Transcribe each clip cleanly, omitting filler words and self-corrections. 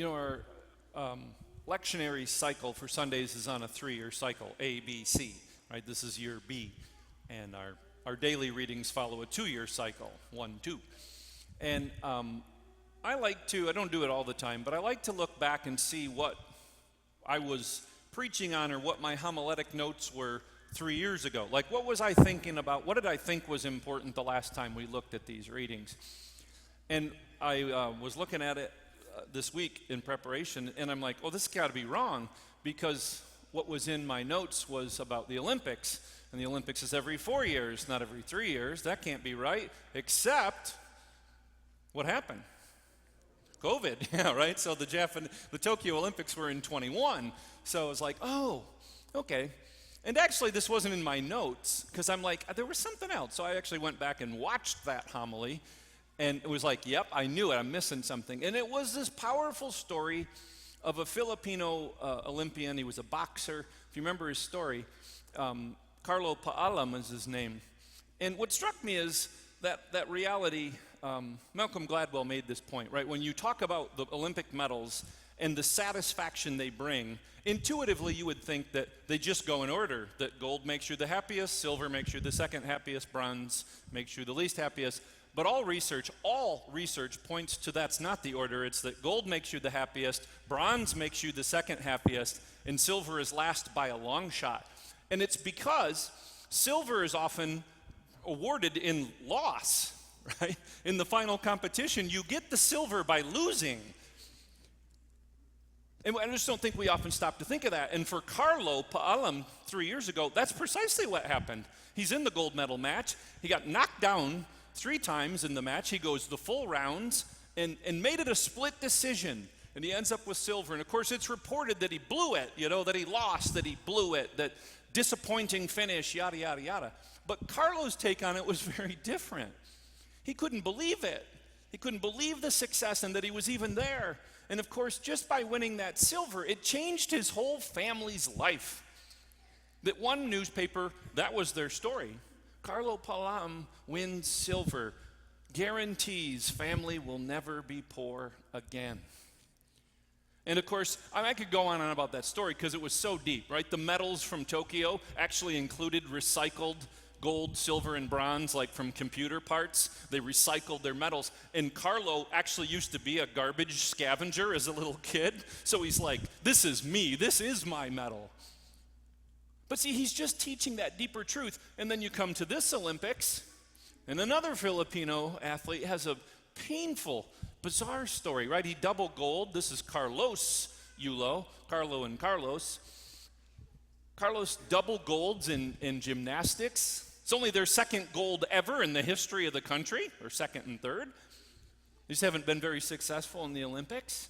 Our lectionary cycle for Sundays is on a 3-year cycle, A, B, C, right? This is year B. And our daily readings follow a 2-year cycle, 1, 2. And I don't do it all the time, but I like to look back and see what I was preaching on or what my homiletic notes were 3 years ago. Like, what was I thinking about? What did I think was important the last time we looked at these readings? And I was looking at it this week in preparation, and I'm like, oh, this has got to be wrong, because what was in my notes was about the Olympics, and the Olympics is every 4 years, not every 3 years. That can't be right, except what happened? COVID, yeah, right? So the Tokyo Olympics were in 21, so I was like, oh, okay. And actually, this wasn't in my notes, because I'm like, there was something else. So I actually went back and watched that homily, and it was like, yep, I knew it. I'm missing something. And it was this powerful story of a Filipino Olympian. He was a boxer. If you remember his story, Carlo Paalam is his name. And what struck me is that reality, Malcolm Gladwell made this point, right? When you talk about the Olympic medals and the satisfaction they bring, intuitively you would think that they just go in order, that gold makes you the happiest, silver makes you the second happiest, bronze makes you the least happiest. But all research points to that's not the order. It's that gold makes you the happiest, bronze makes you the second happiest, and silver is last by a long shot. And it's because silver is often awarded in loss, right? In the final competition, you get the silver by losing. And I just don't think we often stop to think of that. And for Carlo Paalam 3 years ago, that's precisely what happened. He's in the gold medal match. He got knocked down 3 times in the match. He goes the full rounds and made it a split decision. And he ends up with silver. And of course, it's reported that he blew it, that he lost, that he blew it, that disappointing finish, yada, yada, yada. But Carlo's take on it was very different. He couldn't believe it. He couldn't believe the success and that he was even there. And of course, just by winning that silver, it changed his whole family's life. That one newspaper, that was their story. Carlo Paalam wins silver, guarantees family will never be poor again. And of course, I could go on and on about that story because it was so deep, right? The medals from Tokyo actually included recycled gold, silver, and bronze, like from computer parts. They recycled their medals. And Carlo actually used to be a garbage scavenger as a little kid. So he's like, this is me, this is my medal. But see, he's just teaching that deeper truth. And then you come to this Olympics, and another Filipino athlete has a painful, bizarre story, right? He double gold. This is Carlos Yulo, Carlo and Carlos. Carlos double golds in gymnastics. It's only their second gold ever in the history of the country, or second and third. They just haven't been very successful in the Olympics.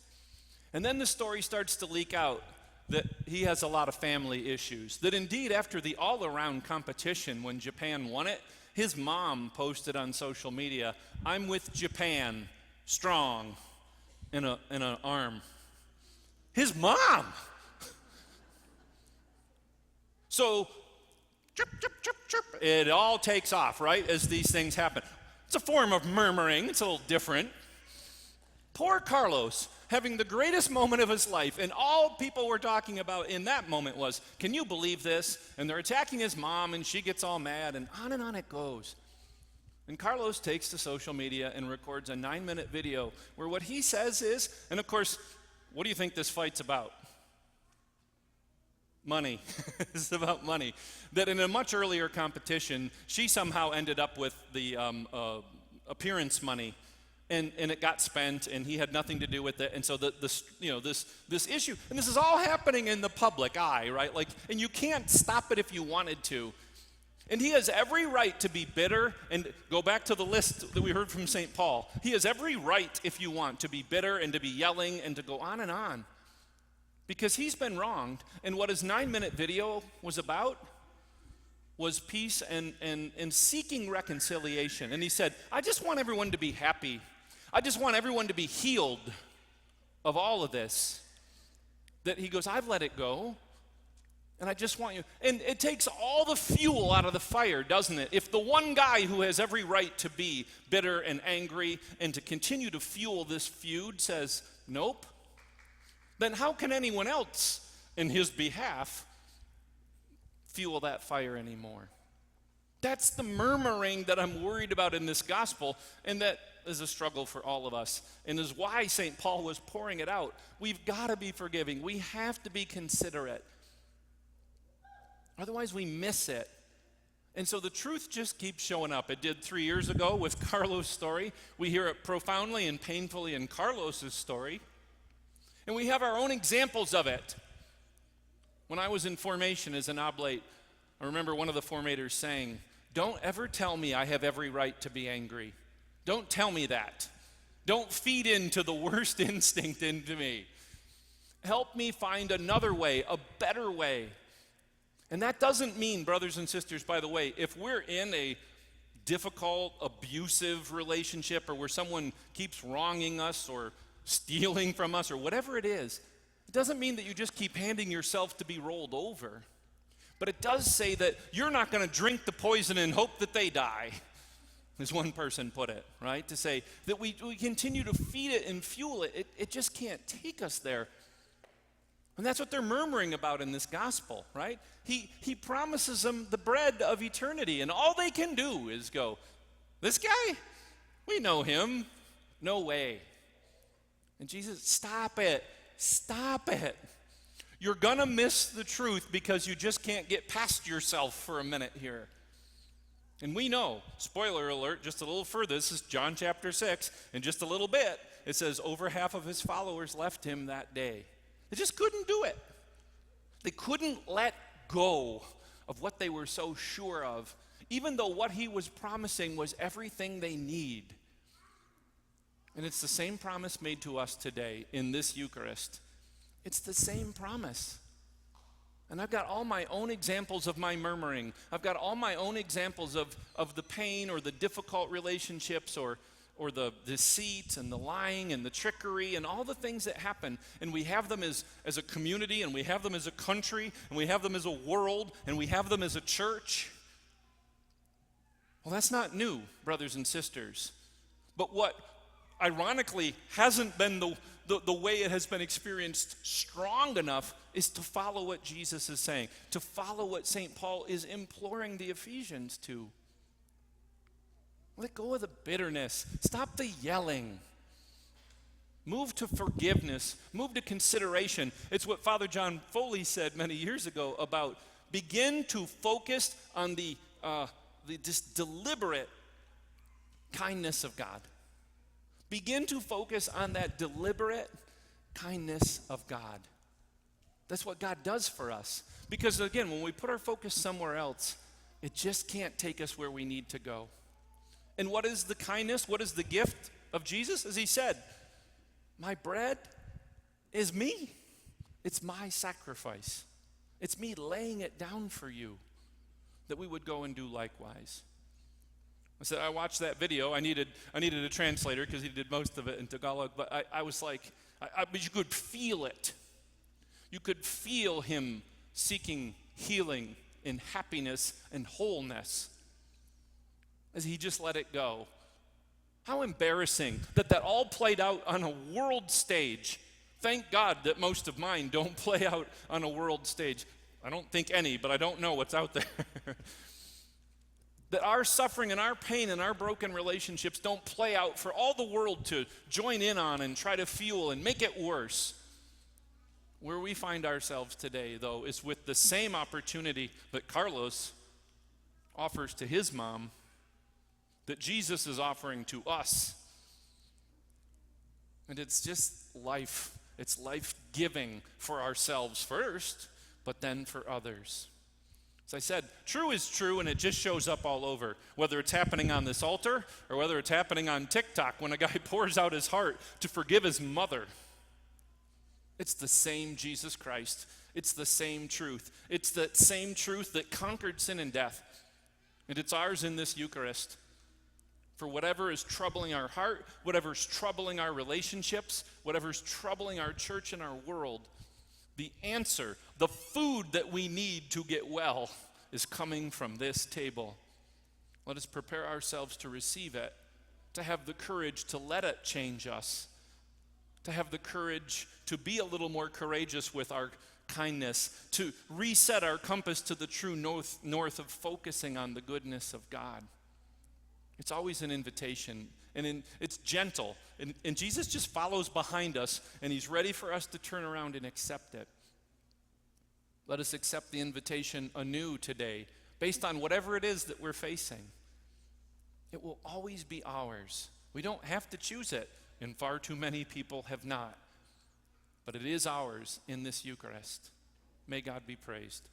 And then the story starts to leak out that he has a lot of family issues. That indeed, after the all-around competition, when Japan won it, his mom posted on social media, "I'm with Japan, strong," in an arm. His mom! So, chirp, chirp, chirp, chirp, it all takes off, right, as these things happen. It's a form of murmuring. It's a little different. Poor Carlos, having the greatest moment of his life, and all people were talking about in that moment was, can you believe this? And they're attacking his mom, and she gets all mad, and on it goes. And Carlos takes to social media and records a 9-minute video where what he says is, and of course, what do you think this fight's about? Money. It's about money. That in a much earlier competition, she somehow ended up with the appearance money, and it got spent, and he had nothing to do with it. And so this issue, and this is all happening in the public eye, right? Like, and you can't stop it if you wanted to. And he has every right to be bitter, and go back to the list that we heard from St. Paul. He has every right, if you want, to be bitter and to be yelling and to go on and on. Because he's been wronged, and what his 9-minute video was about was peace and seeking reconciliation. And he said, I just want everyone to be happy. I just want everyone to be healed of all of this. That he goes, I've let it go, and I just want you. And it takes all the fuel out of the fire, doesn't it? If the one guy who has every right to be bitter and angry and to continue to fuel this feud says, nope, then how can anyone else in his behalf fuel that fire anymore? That's the murmuring that I'm worried about in this gospel, and that is a struggle for all of us, and is why St. Paul was pouring it out. We've got to be forgiving. We have to be considerate. Otherwise, we miss it. And so the truth just keeps showing up. It did 3 years ago with Carlos' story. We hear it profoundly and painfully in Carlos' story. And we have our own examples of it. When I was in formation as an oblate, I remember one of the formators saying, "Don't ever tell me I have every right to be angry. Don't tell me that. Don't feed into the worst instinct into me. Help me find another way, a better way." And that doesn't mean, brothers and sisters, by the way, if we're in a difficult, abusive relationship, or where someone keeps wronging us or stealing from us or whatever it is, it doesn't mean that you just keep handing yourself to be rolled over. But it does say that you're not going to drink the poison and hope that they die, as one person put it, right? To say that we continue to feed it and fuel it. It just can't take us there. And that's what they're murmuring about in this gospel, right? He promises them the bread of eternity, and all they can do is go, "This guy, we know him. No way." And Jesus, stop it. Stop it. You're going to miss the truth because you just can't get past yourself for a minute here. And we know, spoiler alert, just a little further, this is John chapter 6, in just a little bit, it says over half of his followers left him that day. They just couldn't do it. They couldn't let go of what they were so sure of, even though what he was promising was everything they need. And it's the same promise made to us today in this Eucharist. It's the same promise. And I've got all my own examples of my murmuring. I've got all my own examples of the pain or the difficult relationships or the deceit and the lying and the trickery and all the things that happen. And we have them as a community, and we have them as a country, and we have them as a world, and we have them as a church. Well, that's not new, brothers and sisters. But what ironically hasn't been the way it has been experienced strong enough is to follow what Jesus is saying, to follow what St. Paul is imploring the Ephesians to. Let go of the bitterness. Stop the yelling. Move to forgiveness. Move to consideration. It's what Father John Foley said many years ago about begin to focus on the just deliberate kindness of God. Begin to focus on that deliberate kindness of God. That's what God does for us. Because again, when we put our focus somewhere else, it just can't take us where we need to go. And what is the kindness? What is the gift of Jesus? As he said, my bread is me. It's my sacrifice. It's me laying it down for you, that we would go and do likewise. I said, I watched that video. I needed a translator because he did most of it in Tagalog, but I was like, but you could feel it. You could feel him seeking healing and happiness and wholeness as he just let it go. How embarrassing that all played out on a world stage. Thank God that most of mine don't play out on a world stage. I don't think any, but I don't know what's out there. That our suffering and our pain and our broken relationships don't play out for all the world to join in on and try to fuel and make it worse. Where we find ourselves today, though, is with the same opportunity that Carlos offers to his mom, that Jesus is offering to us. And it's just life. It's life-giving for ourselves first, but then for others. As I said, true is true, and it just shows up all over, whether it's happening on this altar or whether it's happening on TikTok when a guy pours out his heart to forgive his mother. It's the same Jesus Christ. It's the same truth. It's that same truth that conquered sin and death. And it's ours in this Eucharist. For whatever is troubling our heart, whatever's troubling our relationships, whatever's troubling our church and our world, the answer, the food that we need to get well, is coming from this table. Let us prepare ourselves to receive it, to have the courage to let it change us, to have the courage to be a little more courageous with our kindness, to reset our compass to the true north of focusing on the goodness of God. It's always an invitation, and it's gentle. And Jesus just follows behind us, and he's ready for us to turn around and accept it. Let us accept the invitation anew today, based on whatever it is that we're facing. It will always be ours. We don't have to choose it, and far too many people have not. But it is ours in this Eucharist. May God be praised.